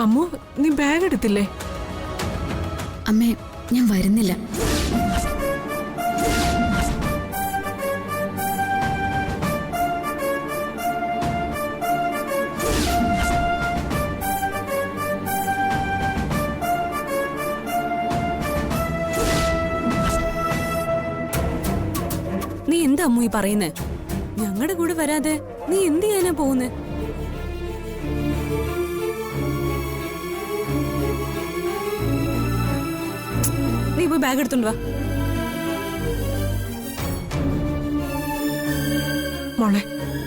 അമ്മു, നീ ബാഗ് എടുത്തില്ലേ? അമ്മേ, ഞാൻ വരുന്നില്ല. നീ എന്താ അമ്മു ഈ പറയുന്നേ? ഞങ്ങളുടെ കൂടെ വരാതെ നീ എന്ത് ചെയ്യാനാ പോകുന്നേ? നീ പോയി ബാഗ് എടുത്തോണ്ട് വാ. മോളെ,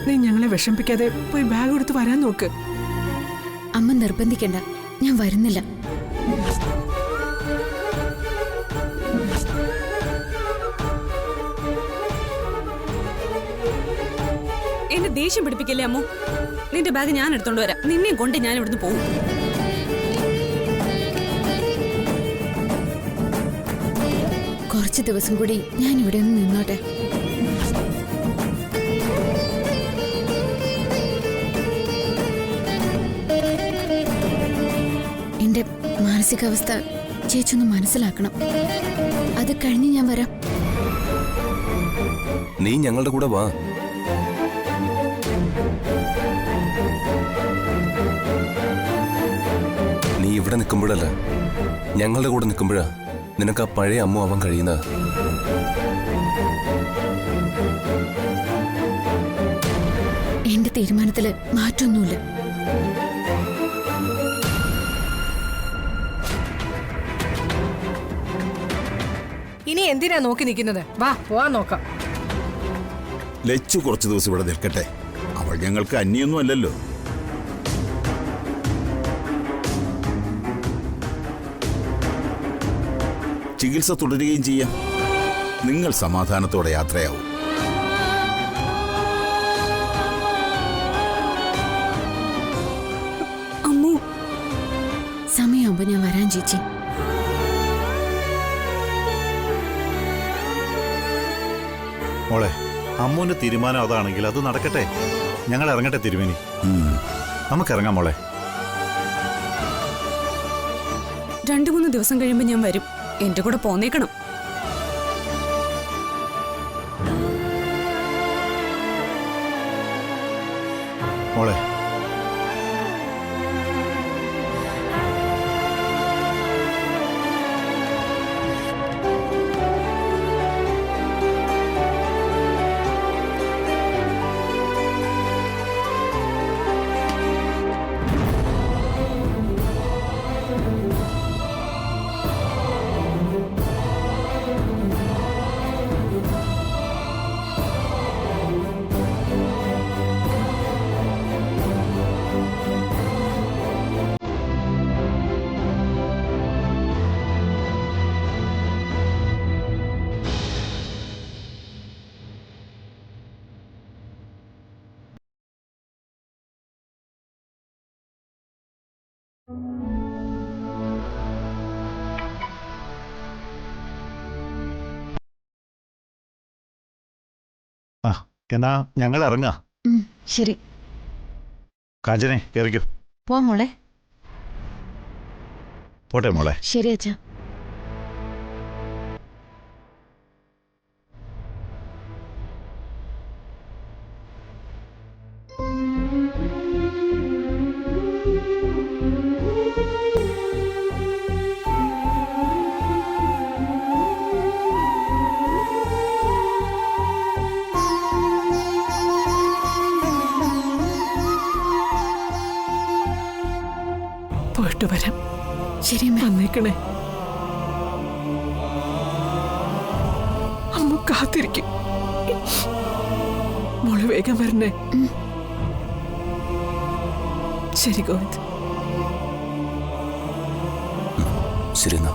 നീ ഞങ്ങളെ വിഷമിപ്പിക്കാതെ പോയി ബാഗ് എടുത്ത് വരാൻ നോക്ക്. അമ്മ നിർബന്ധിക്കണ്ട, ഞാൻ വരുന്നില്ല. എന്നെ ദേഷ്യം പിടിപ്പിക്കല്ലേ അമ്മു. നിന്റെ ബാഗ് ഞാൻ എടുത്തോണ്ട് വരാം. നിന്നെയും കൊണ്ട് ഞാൻ ഇവിടുന്ന് പോകും. കുറച്ച് ദിവസം കൂടി ഞാൻ ഇവിടെ ഒന്ന് നിന്നോട്ടെ. എന്റെ മാനസികാവസ്ഥ ചേച്ചൊന്ന് മനസ്സിലാക്കണം. അത് കഴിഞ്ഞ് ഞാൻ വരാം. നീ ഞങ്ങളുടെ കൂടെ വാ. നീ ഇവിടെ നിൽക്കുമ്പോഴല്ല, ഞങ്ങളുടെ കൂടെ നിൽക്കുമ്പോഴാ നിനക്ക് ആ പഴയ അമ്മ ആവാൻ കഴിയുന്നത്. എന്റെ തീരുമാനത്തില് മാറ്റൊന്നുമില്ല. ഇനി എന്തിനാ നോക്കി നിൽക്കുന്നത്? വാ, പോവാൻ നോക്കാം. ലച്ചു കുറച്ചു ദിവസം ഇവിടെ നിൽക്കട്ടെ. അവൾ ഞങ്ങൾക്ക് അന്യൊന്നും അല്ലല്ലോ. ചികിത്സ തുടരുകയും ചെയ്യാം. നിങ്ങൾ സമാധാനത്തോടെ യാത്രയാവും. അമ്മു, സമയമാകുമ്പോ ഞാൻ വരാൻ ചേച്ചി. മോളെ, അമ്മുവിന്റെ തീരുമാനം അതാണെങ്കിൽ അത് നടക്കട്ടെ. ഞങ്ങൾ ഇറങ്ങട്ടെ തിരുമേനി. നമുക്കിറങ്ങാം മോളെ. 2-3 ദിവസം കഴിയുമ്പോ ഞാൻ വരും. എന്റെ കൂടെ പോന്നേക്കണം. മോളെ, എന്നാ ഞങ്ങൾ ഇറങ്ങാ. ശരി, കാഞ്ചനെ കയറിക്കോ. പോ മോളെ. പോട്ടെ മോളെ. ശരി അച്ഛാ. പോയിട്ട് വരാം. ശരി, വന്നേക്കണേ. അമ്മ കാത്തിരിക്കും. മോള് വേഗം വരണേ. ശരി ഗോവിന്ദ്. ശരി എന്നാ.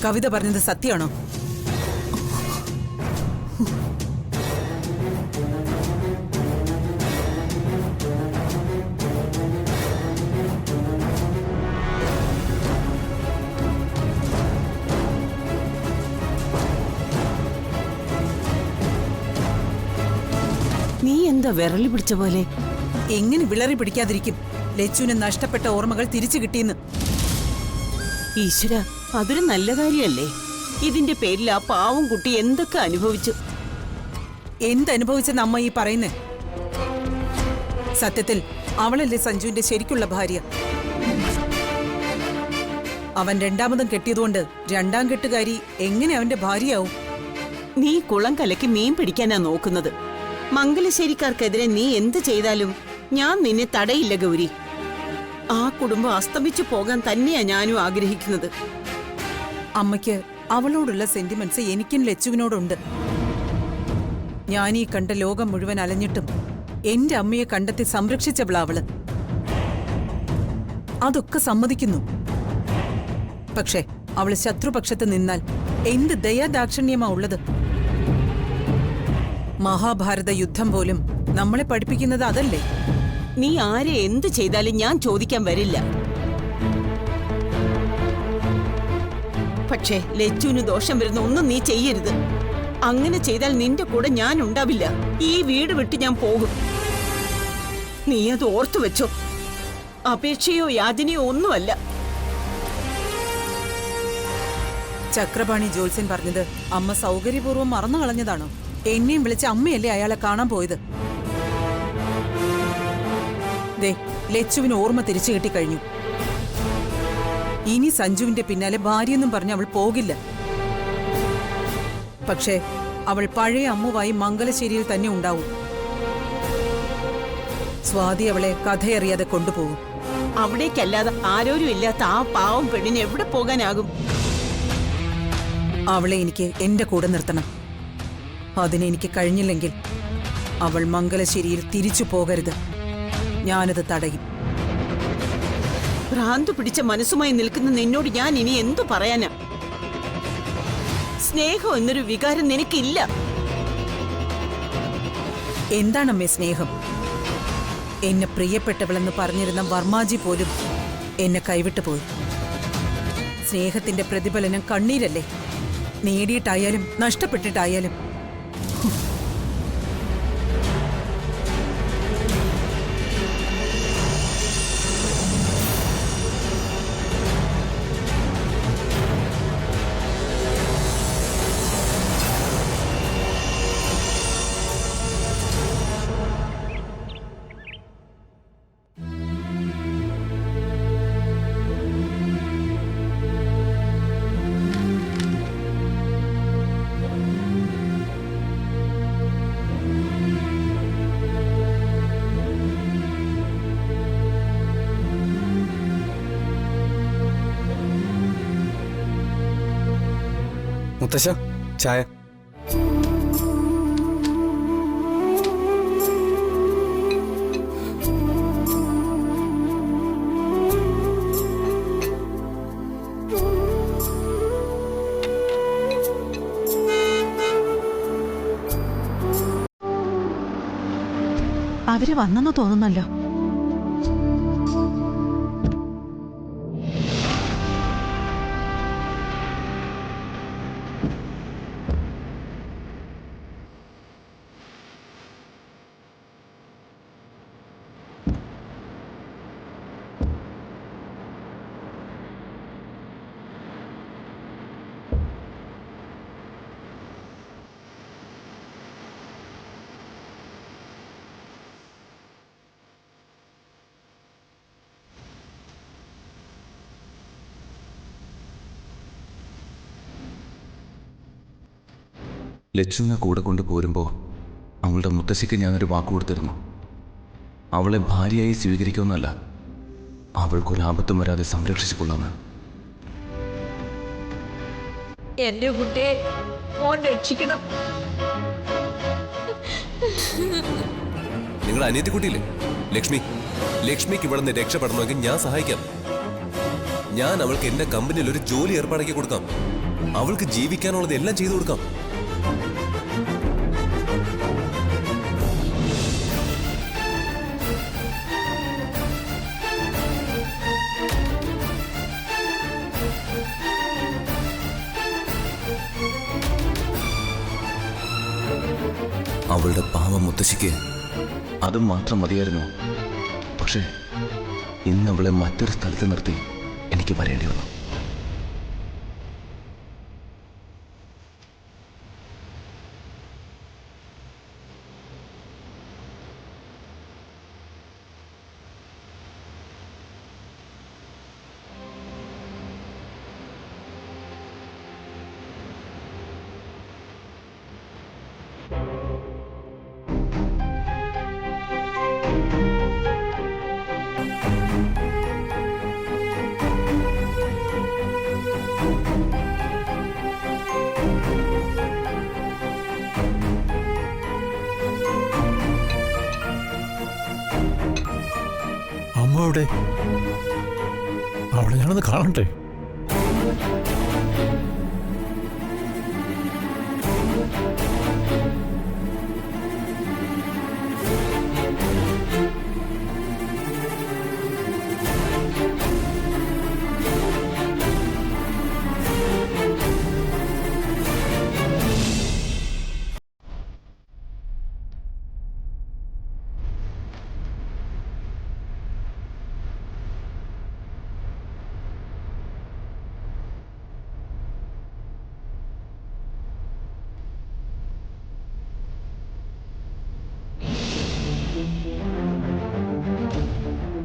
കവിത പറഞ്ഞത് സത്യമാണോ? എന്താ വിരളി പിടിച്ച പോലെ? എങ്ങനെ വിളറി പിടിക്കാതിരിക്കും? ലച്ചുവിന് നഷ്ടപ്പെട്ട ഓർമ്മകൾ തിരിച്ചു കിട്ടിയെന്ന്. ഈശ്വര, അതൊരു നല്ല കാര്യല്ലേ? ഇതിന്റെ പേരിൽ ആ പാവം കുട്ടി എന്തൊക്കെ അനുഭവിച്ചു. എന്തനുഭവിച്ചെന്ന് അമ്മ ഈ പറയുന്നേ? സത്യത്തിൽ അവളല്ലേ സഞ്ജുവിന്റെ ശരിക്കുള്ള ഭാര്യ. അവൻ രണ്ടാമതും കെട്ടിയതുകൊണ്ട് രണ്ടാം കെട്ടുകാരി എങ്ങനെ അവന്റെ ഭാര്യയാവും? നീ കുളം കലക്കി മീൻ പിടിക്കാനാ നോക്കുന്നത്. മംഗലശ്ശേരിക്കാർക്കെതിരെ നീ എന്ത് ചെയ്താലും ഞാൻ നിന്നെ തടയില്ല ഗൗരി. ആ കുടുംബം അസ്തമിച്ചു പോകാൻ തന്നെയാ ഞാനും ആഗ്രഹിക്കുന്നത്. അമ്മയ്ക്ക് അവളോടുള്ള സെന്റിമെന്റ്സ് എനിക്കും ലച്ചുവിനോടുണ്ട്. ഞാനീ കണ്ട ലോകം മുഴുവൻ അലഞ്ഞിട്ടും എന്റെ അമ്മയെ കണ്ടെത്തി സംരക്ഷിച്ചവളാ അവള്. അതൊക്കെ സമ്മതിക്കുന്നു. പക്ഷേ അവള് ശത്രുപക്ഷത്ത് നിന്നാൽ എന്ത് ദയാദാക്ഷിണ്യമാ ഉള്ളത്? മഹാഭാരത യുദ്ധം പോലും നമ്മളെ പഠിപ്പിക്കുന്നത് അതല്ലേ? നീ ആരെ എന്ത് ചെയ്താലും ഞാൻ ചോദിക്കാൻ വരില്ല. പക്ഷേ ലച്ചുവിന് ദോഷം വരുന്ന ഒന്നും നീ ചെയ്യരുത്. അങ്ങനെ ചെയ്താൽ നിന്റെ കൂടെ ഞാൻ ഉണ്ടാവില്ല. ഈ വീട് വിട്ട് ഞാൻ പോകും. നീ അത് ഓർത്തു വെച്ചോ. അപേക്ഷയോ യാചനയോ ഒന്നുമല്ല. ചക്രപാണി ജോത്സ്യൻ പറഞ്ഞത് അമ്മ സൗകര്യപൂർവ്വം മറന്നു കളഞ്ഞതാണോ? എന്നെയും വിളിച്ച അമ്മയല്ലേ അയാളെ കാണാൻ പോയത്? ദേ, ലച്ചുവിന് ഓർമ്മ തിരിച്ചു കിട്ടിക്കഴിഞ്ഞു. ഇനി സഞ്ജുവിന്റെ പിന്നാലെ ഭാര്യയെന്നും പറഞ്ഞ് അവൾ പോകില്ല. പക്ഷേ അവൾ പഴയ അമ്മുവായി മംഗലശ്ശേരിയിൽ തന്നെ ഉണ്ടാവും. സ്വാതി അവളെ കഥയറിയാതെ കൊണ്ടുപോകും. അവിടേക്കല്ലാതെ ആരോരും ഇല്ലാത്ത ആ പാവം പെണ്ണിന് എവിടെ പോകാനാകും? അവളെ എനിക്ക് എന്റെ കൂടെ നിർത്തണം. അതിനെനിക്ക് കഴിഞ്ഞില്ലെങ്കിൽ അവൾ മംഗലശ്ശേരിയിൽ തിരിച്ചു പോകരുത്. ഞാനത് തടയും. ഭ്രാന്തു പിടിച്ച മനസ്സുമായി നിൽക്കുന്ന നിന്നോട് ഞാൻ ഇനി എന്തു പറയാനാ? സ്നേഹം എന്നൊരു വികാരം നിനക്കില്ല. എന്താണമ്മേ സ്നേഹം? എന്നെ പ്രിയപ്പെട്ടവളെന്ന് പറഞ്ഞിരുന്ന വർമാജി പോലും എന്നെ കൈവിട്ടു പോയി. സ്നേഹത്തിന്റെ പ്രതിഫലനം കണ്ണീരല്ലേ? നേടിയിട്ടായാലും നഷ്ടപ്പെട്ടിട്ടായാലും. മുത്തശ്ശ, ചായ. അവര് വന്നെന്ന് തോന്നുന്നല്ലോ. ലച്ചുവിനെ കൂടെ കൊണ്ടുപോരുമ്പോൾ അവളുടെ മുത്തശ്ശിക്ക് ഞാനൊരു വാക്ക് കൊടുത്തിരുന്നു. അവളെ ഭാര്യയായി സ്വീകരിക്കുമെന്നല്ല, അവൾക്കൊരാപത്തും വരാതെ സംരക്ഷിച്ചു കൊള്ളാമെന്ന്. എന്റെ കുട്ടിയെ മോൻ രക്ഷിക്കണം. നിങ്ങൾ അനിയത്തിക്കുട്ടിയില്ലേ ലക്ഷ്മി? ലക്ഷ്മിക്ക് ഇവിടെ നിന്ന് രക്ഷപ്പെടണമെങ്കിൽ ഞാൻ സഹായിക്കാം. ഞാൻ അവൾക്ക് എന്റെ കമ്പനിയിൽ ഒരു ജോലി ഏർപ്പാടാക്കി കൊടുക്കാം. അവൾക്ക് ജീവിക്കാനുള്ളത് എല്ലാം ചെയ്തു കൊടുക്കാം. അവളുടെ പാവം മുത്തശ്ശിക്ക് അതും മാത്രം മതിയായിരുന്നു. പക്ഷേ ഇന്ന് അവളെ മറ്റൊരു സ്ഥലത്ത് നിർത്തി എനിക്ക് വരേണ്ടി വന്നു. അമ്മ എവിടെ? അവളെ ഞാനൊന്ന് കാണട്ടെ.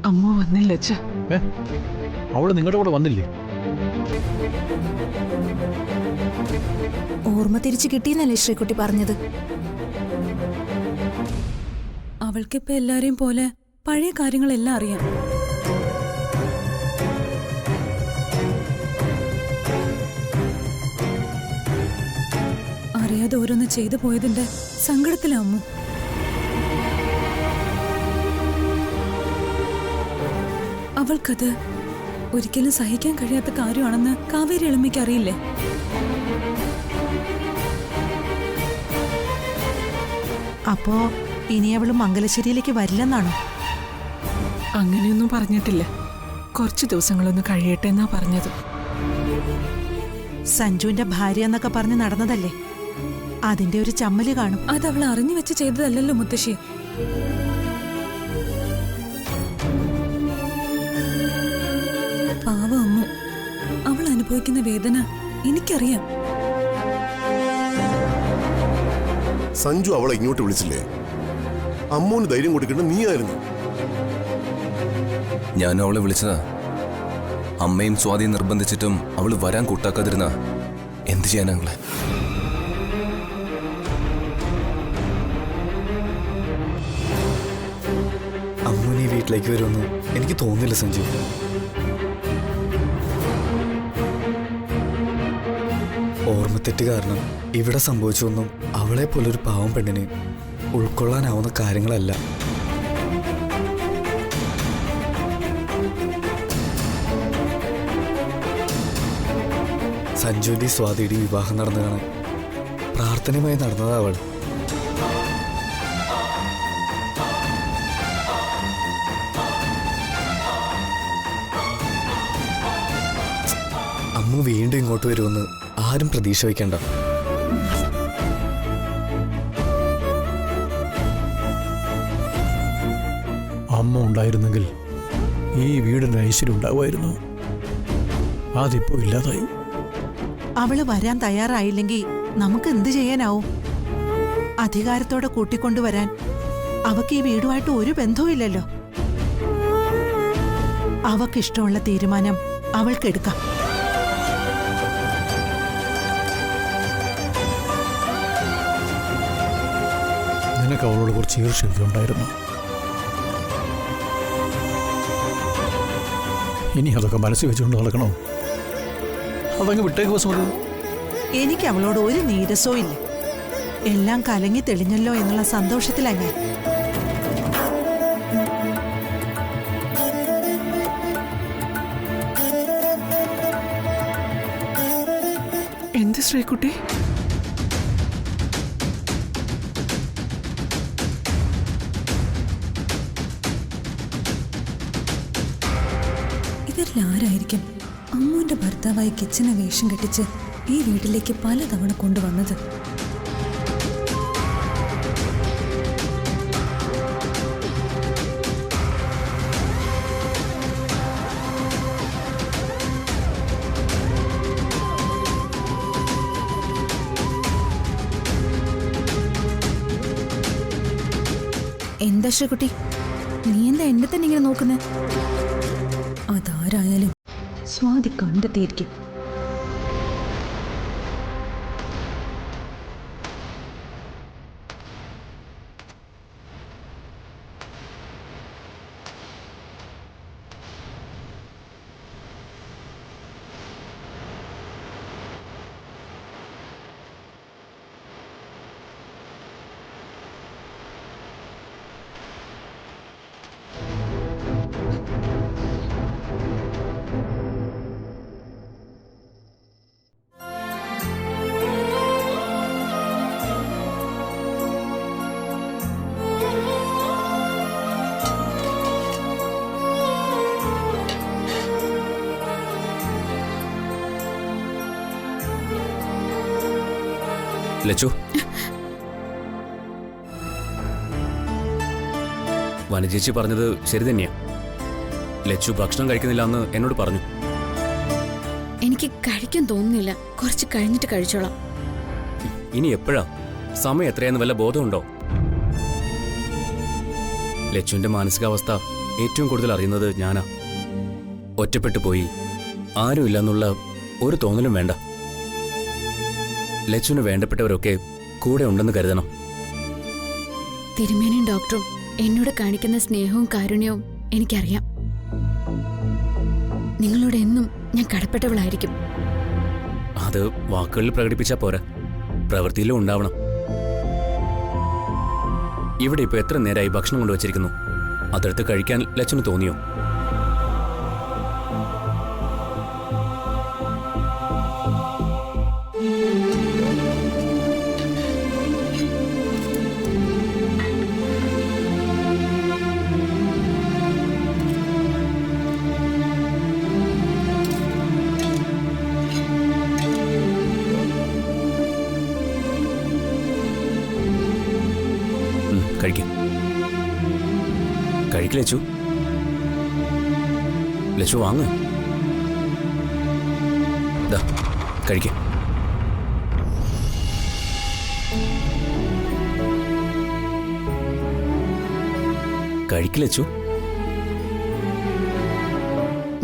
അമ്മ വന്നില്ല അച്ഛ. അവള് നിങ്ങളുടെ കൂടെ വന്നില്ലേ? ഓർമ്മ തിരിച്ചു കിട്ടിയെന്നല്ലേ ശ്രീകുട്ടി പറഞ്ഞത്? അവൾക്കിപ്പോ എല്ലാരെയും പോലെ പഴയ കാര്യങ്ങളെല്ലാം അറിയാം. അറിയാതെ ഓരോന്ന് ചെയ്തു പോയതിന്റെ സങ്കടത്തിലാ അമ്മു. അവൾക്കത് ഒരിക്കലും സഹിക്കാൻ കഴിയാത്ത കാര്യമാണെന്ന് കാവേരി എളിമയ്ക്ക് അറിയില്ലേ? അപ്പോ ഇനി അവള് മംഗലശ്ശേരിയിലേക്ക് വരില്ലെന്നാണോ? അങ്ങനെയൊന്നും പറഞ്ഞിട്ടില്ല. കുറച്ച് ദിവസങ്ങളൊന്ന് കഴിയട്ടെ എന്നാ പറഞ്ഞത്. സഞ്ജുവിന്റെ ഭാര്യ എന്നൊക്കെ പറഞ്ഞ് നടന്നതല്ലേ, അതിന്റെ ഒരു ചമ്മല് കാണും. അതവൾ അറിഞ്ഞു വെച്ച് ചെയ്തതല്ലല്ലോ മുത്തശ്ശി. പാവ അമ്മു, അവൾ അനുഭവിക്കുന്ന വേദന എനിക്കറിയാം. സഞ്ജു അവളെ ഇങ്ങോട്ട് വിളിച്ചില്ലേ? അമ്മൂന് ധൈര്യം കൊടുക്കേണ്ട നീയായിരുന്നു. ഞാൻ അവളെ വിളിച്ചതാ. അമ്മയും സ്വാതിയും നിർബന്ധിച്ചിട്ടും അവള് വരാൻ കൂട്ടാക്കാതിരുന്ന എന്ത് ചെയ്യാനാങ്ങളെ? അമ്മൂന് ഈ വീട്ടിലേക്ക് വരുമെന്ന് എനിക്ക് തോന്നുന്നില്ല സഞ്ജു. ഓർമ്മത്തെറ്റ് കാരണം ഇവിടെ സംഭവിച്ചൊന്നും അവളെ പോലൊരു പാവം പെണ്ണിന് ഉൾക്കൊള്ളാനാവുന്ന കാര്യങ്ങളല്ല. സഞ്ജുവിന്റെ സ്വാതിയുടെ വിവാഹം നടന്നു കാണാൻ പ്രാർത്ഥനയുമായി നടന്നതാ അവൾ. അമ്മ വീണ്ടും ഇങ്ങോട്ട് വരുമെന്ന് ആരും പ്രതീക്ഷ വയ്ക്കണ്ട. അമ്മ ഉണ്ടായിരുന്നെങ്കിൽ ഈ വീടിന് ഐശ്വര്യം ഉണ്ടാവുമായിരുന്നു. അതിപ്പോ ഇല്ലാതായി. അവള് വരാൻ തയ്യാറായില്ലെങ്കിൽ നമുക്ക് എന്ത് ചെയ്യാനാവും? അധികാരത്തോടെ കൂട്ടിക്കൊണ്ടുവരാൻ അവക്ക് ഈ വീടുമായിട്ട് ഒരു ബന്ധവുമില്ലല്ലോ. അവക്കിഷ്ടമുള്ള തീരുമാനം അവൾക്കെടുക്കാം. നിനക്ക് അവളോട് കുറച്ച് ഈർഷ്യൊക്കെ ഉണ്ടായിരുന്നു. ഇനി അതൊക്കെ മനസ്സിൽ വെച്ചുകൊണ്ട് നടക്കണോ? അതങ്ങ് വിട്ടേക്ക് വസുമതി. എനിക്ക് അവളോട് ഒരു നീരസവും ഇല്ല. എല്ലാം കലങ്ങി തെളിഞ്ഞല്ലോ എന്നുള്ള സന്തോഷത്തിലാ ഞാൻ. എന്ത് ശ്രീകുട്ടി? ഇവരിലാരായിരിക്കും അമ്മുവിന്റെ ഭർത്താവായി കിച്ചനെ വേഷം കെട്ടിച്ച് ഈ വീട്ടിലേക്ക് പലതവണ കൊണ്ടുവന്നത്? എന്താ ശ്രീകുട്ടി, നീ എന്താ എന്നെ തന്നെ ഇങ്ങനെ നോക്കുന്നേ? അതാരായാലും സ്വാതി കണ്ടെത്തിയിരിക്കും. ലച്ചു, വനജേച്ചി പറഞ്ഞത് ശരി തന്നെയാ. ലച്ചു ഭക്ഷണം കഴിക്കുന്നില്ല എന്ന് എന്നോട് പറഞ്ഞു. എനിക്ക് കഴിക്കാൻ തോന്നുന്നില്ല, കുറച്ച് കഴിഞ്ഞിട്ട് കഴിച്ചോളാം. ഇനി എപ്പോഴാ? സമയം എത്രയാന്ന് വല്ല ബോധമുണ്ടോ? ലച്ചുവിന്റെ മാനസികാവസ്ഥ ഏറ്റവും കൂടുതൽ അറിയുന്നത് ഞാനാ. ഒറ്റപ്പെട്ടു പോയി ആരുമില്ല എന്നുള്ള ഒരു തോന്നലും വേണ്ട. ലച്ചുവിന് വേണ്ടപ്പെട്ടവരൊക്കെ കൂടെ ഉണ്ടെന്ന് കരുതണം. തിരുമേനിയും ഡോക്ടറും എന്നോട് കാണിക്കുന്ന സ്നേഹവും കാരുണ്യവും എനിക്കറിയാം. നിങ്ങളോട് എന്നും ഞാൻ കടപ്പെട്ടവളായിരിക്കും. അത് വാക്കുകളിൽ പ്രകടിപ്പിച്ചാൽ പോരാ, പ്രവൃത്തിയിലും ഉണ്ടാവണം. ഇവിടെ ഇപ്പൊ എത്ര നേരമായി ഭക്ഷണം കൊണ്ടുവച്ചിരിക്കുന്നു? അതെടുത്ത് കഴിക്കാൻ ലച്ചുന് തോന്നിയോ? കഴിക്ക് ലച്ചു. ലച്ചു വാങ്ങ്. കഴിക്ക. കഴിക്ക് ലച്ചു.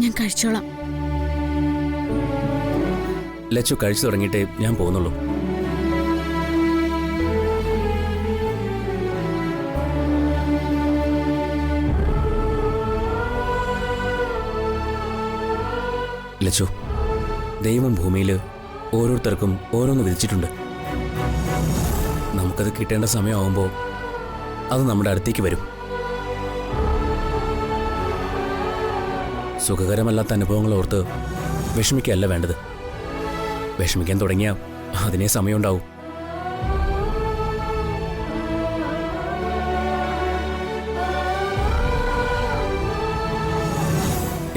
ഞാൻ കഴിച്ചോളാം. ലച്ചു കഴിച്ചു തുടങ്ങിയിട്ടേ ഞാൻ പോകുന്നുള്ളൂ. ലച്ചു, ദൈവം ഭൂമിയിൽ ഓരോരുത്തർക്കും ഓരോന്ന് വിധിച്ചിട്ടുണ്ട്. നമുക്കത് കിട്ടേണ്ട സമയമാകുമ്പോൾ അത് നമ്മുടെ അടുത്തേക്ക് വരും. സുഖകരമല്ലാത്ത അനുഭവങ്ങൾ ഓർത്ത് വിഷമിക്കുകയല്ല വേണ്ടത്. വിഷമിക്കാൻ തുടങ്ങിയാൽ അതിനേ സമയമുണ്ടാവും.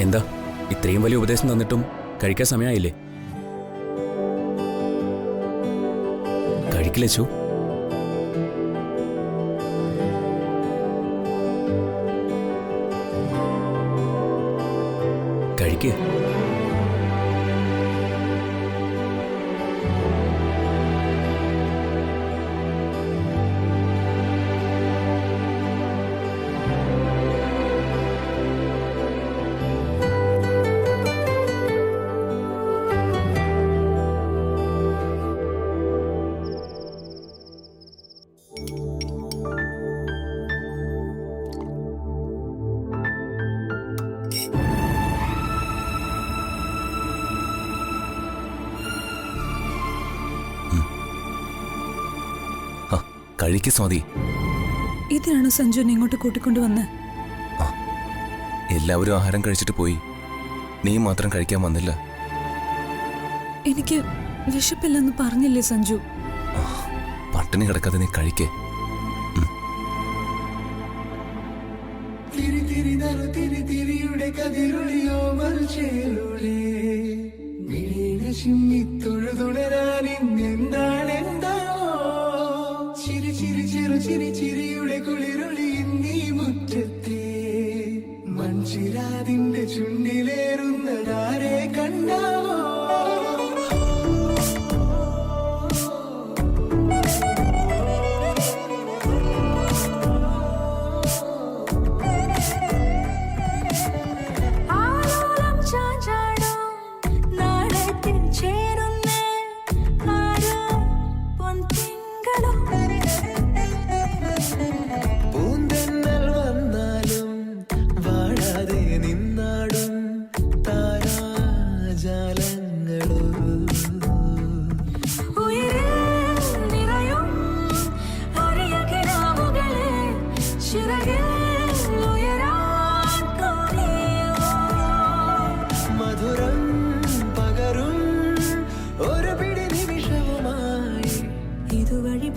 എന്താ ഇത്രയും വലിയ ഉപദേശം തന്നിട്ടും കഴിക്കാൻ സമയമായില്ലേ? കഴിക്കില്ല ചു. കഴിക്ക്. കഴിക്ക് സ്വാതി. ഇതിനാണ് സഞ്ജുവിനെ ഇങ്ങോട്ട് കൂട്ടിക്കൊണ്ടുവന്ന്. എല്ലാവരും ആഹാരം കഴിച്ചിട്ട് പോയി, നീ മാത്രം കഴിക്കാൻ വന്നില്ല. എനിക്ക് വിശപ്പില്ലെന്ന് പറഞ്ഞില്ലേ സഞ്ജു? പട്ടിണി കിടക്കാതെ നീ കഴിക്കേ. ചിരിയുടെ കുളിരൊളി നീ മുറ്റത്തെ മൺചിരാതിന്റെ ചുണ്ടിലേറുന്നതാരെ കണ്ടാവോ? പുതുവഴി